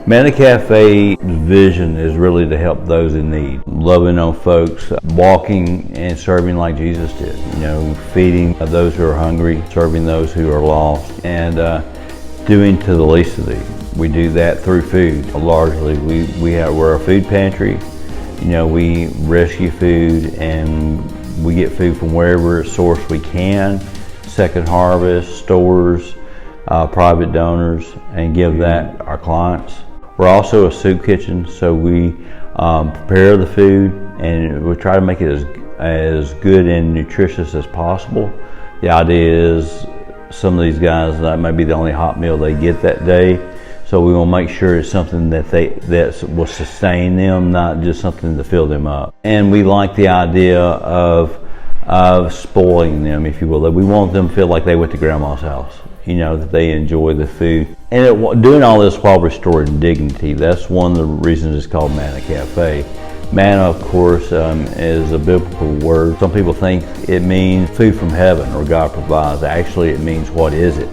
Manna Cafe's vision is really to help those in need, loving on folks, walking and serving like Jesus did. Feeding those who are hungry, serving those who are lost, and doing to the least of these. We do that through food. Largely, we're a food pantry. We rescue food and we get food from wherever source we can, second harvest, stores, private donors, and give that our clients. We're also a soup kitchen, so we prepare the food and we try to make it as good and nutritious as possible. The idea is some of these guys, that might be the only hot meal they get that day, so we will make sure it's something that will sustain them, not just something to fill them up. And we like the idea of spoiling them, if you will. That we want them to feel like they went to grandma's house, that they enjoy the food. And doing all this while restoring dignity, that's one of the reasons it's called Manna Cafe. Manna, of course, is a biblical word. Some people think it means food from heaven or God provides. Actually, it means what is it,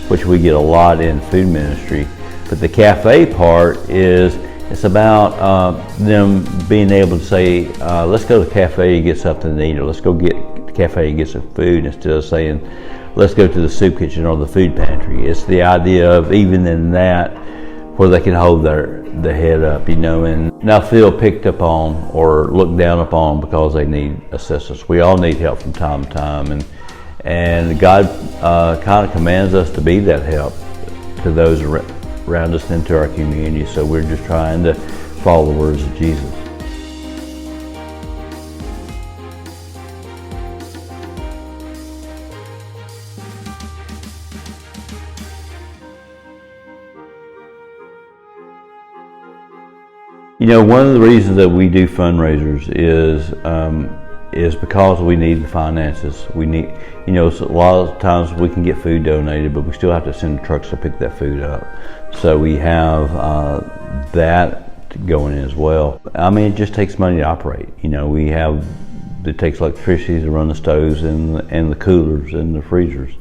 which we get a lot in food ministry. But the cafe part it's about them being able to say, let's go to the cafe and get something to eat, or let's go get to the cafe and get some food, instead of saying, let's go to the soup kitchen or the food pantry. It's the idea of, even in that, where they can hold their head up, and not feel picked up on or looked down upon because they need assistance. We all need help from time to time, and God kind of commands us to be that help to those around us and to our community. So we're just trying to follow the words of Jesus. One of the reasons that we do fundraisers is because we need the finances. We need, a lot of times we can get food donated, but we still have to send trucks to pick that food up. So we have that going in as well. It just takes money to operate. It takes electricity to run the stoves and the coolers and the freezers.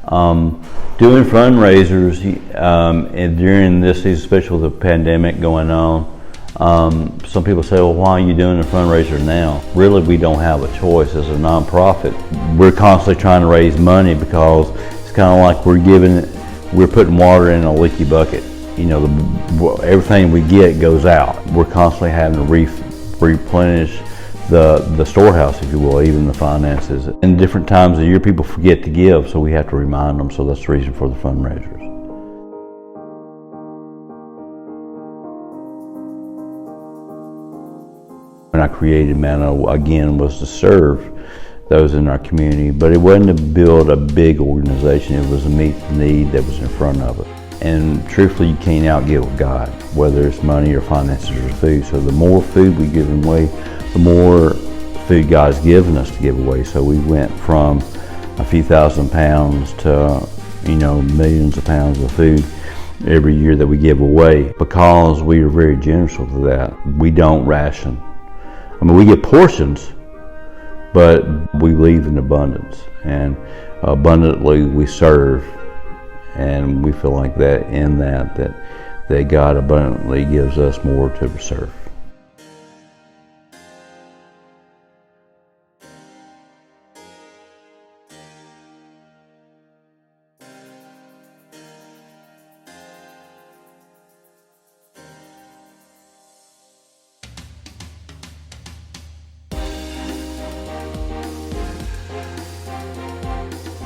Doing fundraisers, and during this season, especially with the pandemic going on, some people say, well, why are you doing a fundraiser now? Really, we don't have a choice. As a nonprofit, we're constantly trying to raise money, because it's kind of like we're putting water in a leaky bucket. Everything we get goes out. We're constantly having to replenish the storehouse, if you will, even the finances. And different times of year, people forget to give, so we have to remind them. So that's the reason for the fundraisers. When I created Manna, again, was to serve those in our community, but it wasn't to build a big organization. It was to meet the need that was in front of it. And truthfully, you can't outgive God, whether it's money or finances or food. So the more food we give away, the more food God's given us to give away. So we went from a few thousand pounds to, millions of pounds of food every year that we give away, because we are very generous with that. We don't ration. We get portions, but we leave in abundance, and abundantly we serve, and we feel like that God abundantly gives us more to serve.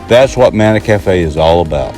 That's what Manna Cafe is all about.